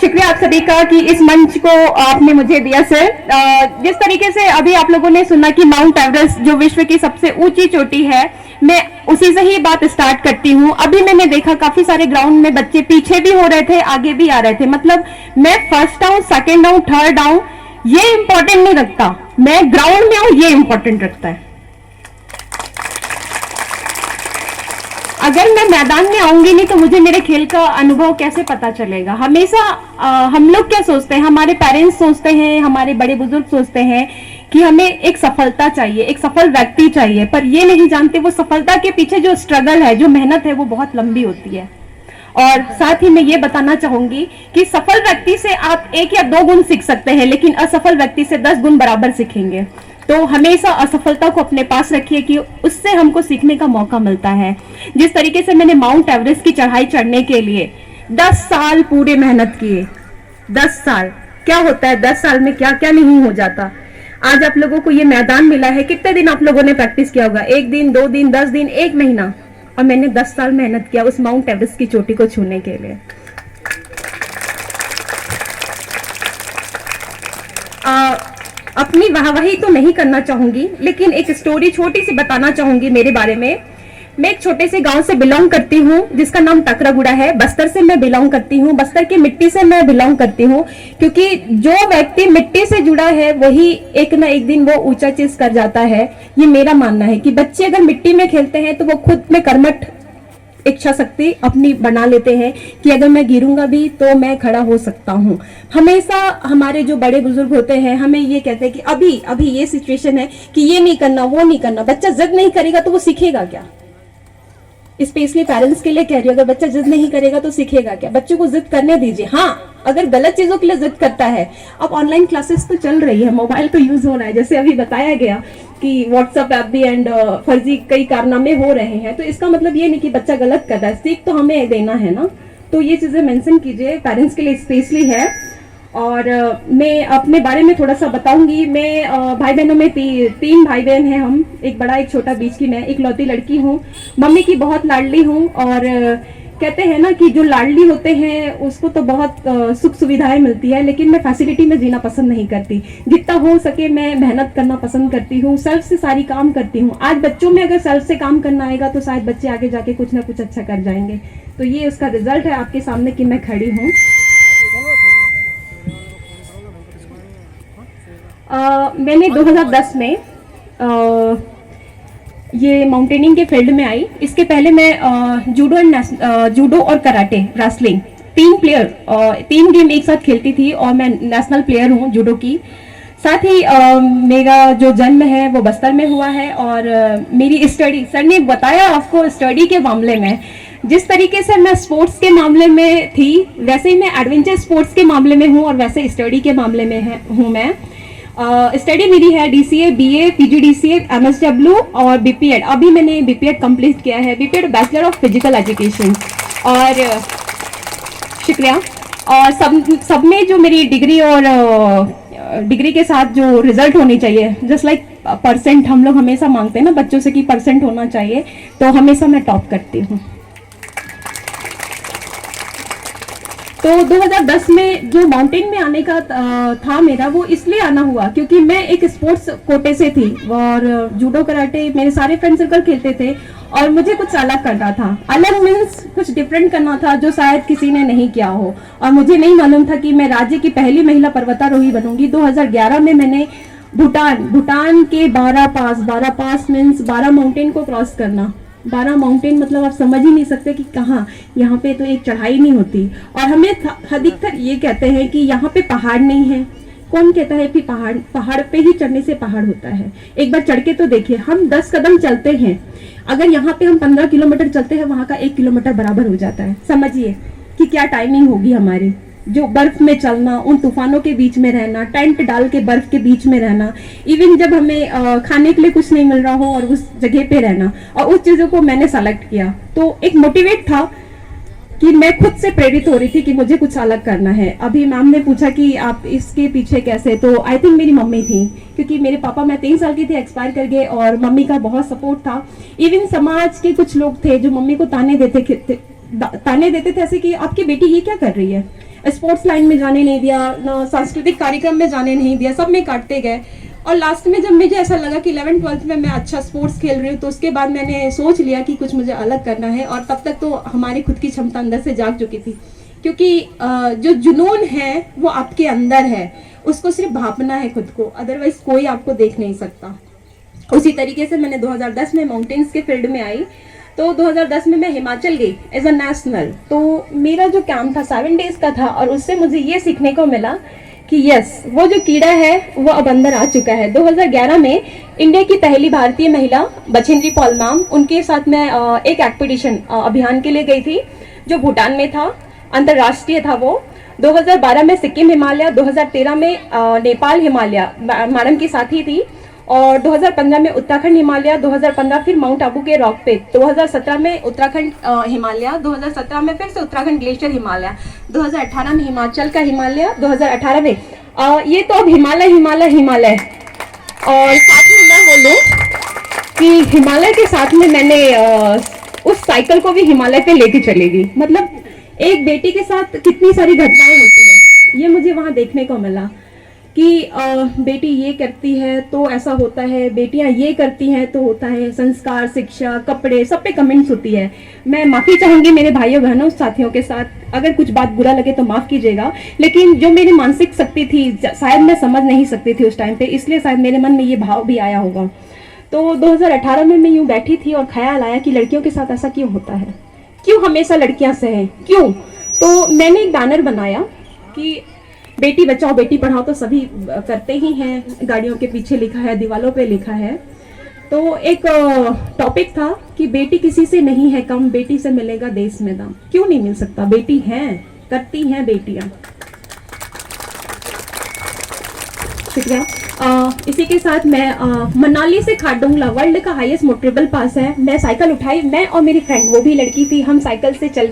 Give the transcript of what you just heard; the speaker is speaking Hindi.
शुक्रिया आप सभी का कि इस मंच को आपने मुझे दिया सर। जिस तरीके से अभी आप लोगों ने सुना कि माउंट एवरेस्ट जो विश्व की सबसे ऊंची चोटी है, मैं उसी से ही बात स्टार्ट करती हूँ। अभी मैंने देखा काफी सारे ग्राउंड में बच्चे पीछे भी हो रहे थे, आगे भी आ रहे थे। मतलब मैं फर्स्ट आऊं, सेकेंड आऊं, थर्ड आऊं, ये इंपॉर्टेंट नहीं रखता, मैं ग्राउंड में आऊं ये इंपॉर्टेंट रखता है। अगर मैं मैदान में आऊंगी नहीं तो मुझे मेरे खेल का अनुभव कैसे पता चलेगा। हमेशा हम लोग क्या सोचते हैं, हमारे पेरेंट्स सोचते हैं, हमारे बड़े बुजुर्ग सोचते हैं कि हमें एक सफलता चाहिए, एक सफल व्यक्ति चाहिए, पर ये नहीं जानते वो सफलता के पीछे जो स्ट्रगल है, जो मेहनत है, वो बहुत लंबी होती है। और साथ ही मैं ये बताना चाहूंगी कि सफल व्यक्ति से आप 1 या 2 गुण सीख सकते हैं, लेकिन असफल व्यक्ति से 10 गुण बराबर सीखेंगे। तो हमेशा असफलता को अपने पास रखिए कि उससे हमको सीखने का मौका मिलता है। जिस तरीके से मैंने माउंट एवरेस्ट की चढ़ाई चढ़ने के लिए 10 साल पूरे मेहनत किए। 10 साल क्या होता है, 10 साल में क्या क्या नहीं हो जाता। आज आप लोगों को ये मैदान मिला है, कितने दिन आप लोगों ने प्रैक्टिस किया होगा? 1 दिन, 2 दिन, 10 दिन, 1 महीना, और मैंने 10 साल मेहनत किया उस माउंट एवरेस्ट की चोटी को छूने के लिए। अपनी वाहवाही तो नहीं करना चाहूंगी, लेकिन एक स्टोरी छोटी सी बताना चाहूंगी मेरे बारे में। मैं एक छोटे से गांव से बिलोंग करती हूँ जिसका नाम टकरागुड़ा है। बस्तर से मैं बिलोंग करती हूँ, बस्तर की मिट्टी से मैं बिलोंग करती हूँ, क्योंकि जो व्यक्ति मिट्टी से जुड़ा है वही एक ना एक दिन वो ऊंचा चीज कर जाता है। ये मेरा मानना है कि बच्चे अगर मिट्टी में खेलते हैं तो वो खुद में कर्मठ इच्छा शक्ति अपनी बना लेते हैं कि अगर मैं गिरूंगा भी तो मैं खड़ा हो सकता हूँ। हमेशा हमारे जो बड़े बुजुर्ग होते हैं हमें ये कहते हैं कि अभी अभी ये सिचुएशन है कि ये नहीं करना, वो नहीं करना। बच्चा जिद नहीं करेगा तो वो सीखेगा क्या? स्पेशली पेरेंट्स के लिए कह रही हूँ, अगर बच्चा जिद नहीं करेगा तो सीखेगा क्या? बच्चों को जिद करने दीजिए। हाँ, अगर गलत चीजों के लिए जिद करता है, अब ऑनलाइन क्लासेस तो चल रही है, मोबाइल तो यूज हो रहा है, जैसे अभी बताया गया कि व्हाट्सएप ऐप भी एंड फर्जी कई कारनामे हो रहे हैं, तो इसका मतलब ये नहीं कि बच्चा गलत कर रहा है, सीख तो हमें देना है ना। तो ये चीजें मेंशन कीजिए, पेरेंट्स के लिए स्पेशली है। और मैं अपने बारे में थोड़ा सा बताऊंगी। मैं भाई बहनों में 3 भाई बहन हैं हम, एक बड़ा एक छोटा, बीच की मैं इकलौती लड़की हूँ। मम्मी की बहुत लाडली हूँ, और कहते हैं ना कि जो लाडली होते हैं उसको तो बहुत सुख सुविधाएं मिलती है, लेकिन मैं फैसिलिटी में जीना पसंद नहीं करती। जितना हो सके मैं मेहनत करना पसंद करती हूँ, सेल्फ से सारी काम करती हूँ। आज बच्चों में अगर सेल्फ से काम करना आएगा तो शायद बच्चे आगे जाके कुछ ना कुछ अच्छा कर जाएंगे। तो ये उसका रिजल्ट है आपके सामने कि मैं खड़ी हूँ। मैंने 2010 में ये माउंटेनिंग के फील्ड में आई। इसके पहले मैं जूडो और कराटे, रेसलिंग, 3 गेम एक साथ खेलती थी, और मैं नेशनल प्लेयर हूँ जूडो की। साथ ही मेरा जो जन्म है वो बस्तर में हुआ है, और मेरी स्टडी, सर ने बताया आपको स्टडी के मामले में, जिस तरीके से मैं स्पोर्ट्स के मामले में थी वैसे ही मैं एडवेंचर स्पोर्ट्स के मामले में हूँ, और वैसे स्टडी के मामले में हूँ मैं। स्टडी मेरी है DCA, BA, PGDCA, MSW और BPEd। अभी मैंने BPEd कंप्लीट किया है, BPEd bachelor of physical education. और शुक्रिया। और सब में जो मेरी डिग्री और डिग्री के साथ जो रिजल्ट होनी चाहिए, जस्ट लाइक परसेंट हम लोग हमेशा मांगते हैं ना बच्चों से कि परसेंट होना चाहिए, तो हमेशा मैं टॉप करती हूँ। तो 2010 में जो माउंटेन में आने का था मेरा, वो इसलिए आना हुआ क्योंकि मैं एक स्पोर्ट्स कोटे से थी, और जूडो कराटे मेरे सारे फ्रेंड सर्कल खेलते थे, और मुझे कुछ अलग करना था। अलग मीन्स कुछ डिफरेंट करना था जो शायद किसी ने नहीं किया हो, और मुझे नहीं मालूम था कि मैं राज्य की पहली महिला पर्वतारोही बनूंगी। 2011 में मैंने भूटान के 12 पास मीन्स 12 माउंटेन को क्रॉस करना। 12 माउंटेन मतलब आप समझ ही नहीं सकते कि कहाँ, यहाँ पे तो एक चढ़ाई नहीं होती। और हमें अधिकतर ये कहते हैं कि यहाँ पे पहाड़ नहीं है। कौन कहता है कि पहाड़ पे ही चढ़ने से पहाड़ होता है? एक बार चढ़ के तो देखिए। हम 10 कदम चलते हैं, अगर यहाँ पे हम 15 किलोमीटर चलते हैं, वहां का 1 किलोमीटर बराबर हो जाता है। समझिए कि क्या टाइमिंग होगी हमारी। जो बर्फ में चलना, उन तूफानों के बीच में रहना, टेंट डाल के बर्फ के बीच में रहना, इवन जब हमें खाने के लिए कुछ नहीं मिल रहा हो और उस जगह पे रहना, और उस चीजों को मैंने सेलेक्ट किया। तो एक मोटिवेट था कि मैं खुद से प्रेरित हो रही थी कि मुझे कुछ अलग करना है। अभी मैम ने पूछा कि आप इसके पीछे कैसे, तो आई थिंक मेरी मम्मी थी, क्योंकि मेरे पापा, मैं 3 साल की थी, एक्सपायर कर गए, और मम्मी का बहुत सपोर्ट था। इवन समाज के कुछ लोग थे जो मम्मी को ताने देते थे ऐसे कि आपकी बेटी ये क्या कर रही है, स्पोर्ट्स लाइन में जाने नहीं दिया, ना सांस्कृतिक कार्यक्रम में जाने नहीं दिया, सब में काटते गए। और लास्ट में जब मुझे ऐसा लगा कि 11th-12th में मैं अच्छा स्पोर्ट्स खेल रही हूँ, तो उसके बाद मैंने सोच लिया कि कुछ मुझे अलग करना है। और तब तक तो हमारी खुद की क्षमता अंदर से जाग चुकी थी, क्योंकि जो जुनून है वो आपके अंदर है, उसको सिर्फ भापना है खुद को, अदरवाइज कोई आपको देख नहीं सकता। उसी तरीके से मैंने 2010 में माउंटेन्स के फील्ड में आई, तो 2010 में मैं हिमाचल गई एज अ नेशनल। तो मेरा जो कैंप था 7 डेज का था, और उससे मुझे ये सीखने को मिला कि यस, वो जो कीड़ा है वो अब अंदर आ चुका है। 2011 में इंडिया की पहली भारतीय महिला बछेंद्री पाल मैम, उनके साथ मैं एक एक्सपीडिशन अभियान के लिए गई थी, जो भूटान में था, अंतर्राष्ट्रीय था वो। 2012 में सिक्किम हिमालय, 2013 में नेपाल हिमालय मैडम की साथी थी, और 2015 में उत्तराखंड हिमालय, 2015 फिर माउंट आबू के रॉक पे, 2017 में उत्तराखंड हिमालय, 2017 में फिर से उत्तराखंड ग्लेशियर हिमालय, 2018 में हिमाचल का हिमालय, 2018 में ये तो अब हिमालय हिमालय हिमालय। और साथ में मैं बोलूं कि हिमालय के साथ में मैंने उस साइकिल को भी हिमालय पे लेके चलेगी। मतलब एक बेटी के साथ कितनी सारी घटनाएं होती है, ये मुझे वहां देखने को मिला कि बेटी ये करती है तो ऐसा होता है, बेटियां ये करती हैं तो होता है। संस्कार, शिक्षा, कपड़े, सब पे कमेंट्स होती है। मैं माफ़ी चाहूँगी मेरे भाइयों बहनों साथियों के साथ, अगर कुछ बात बुरा लगे तो माफ़ कीजिएगा, लेकिन जो मेरी मानसिक शक्ति थी शायद मैं समझ नहीं सकती थी उस टाइम पे, इसलिए शायद मेरे मन में ये भाव भी आया होगा। तो 2018 में मैं यूँ बैठी थी और ख्याल आया कि लड़कियों के साथ ऐसा क्यों होता है, क्यों हमेशा लड़कियाँ सहें, क्यों? तो मैंने एक बैनर बनाया कि बेटी बचाओ बेटी पढ़ाओ तो सभी करते ही हैं, गाड़ियों के पीछे लिखा है, दीवालों पे लिखा है। तो एक टॉपिक था कि बेटी किसी से नहीं है कम, बेटी से मिलेगा देश में दम। क्यों नहीं मिल सकता, बेटी हैं, करती हैं बेटियां। शुक्रिया। इसी के साथ मैं मनाली से खारडोंगला वर्ल्ड का हाईएस्ट मोटरेबल पास है, मैं साइकिल उठाई, मैं और मेरी फ्रेंड, वो भी लड़की थी, हम साइकिल से चल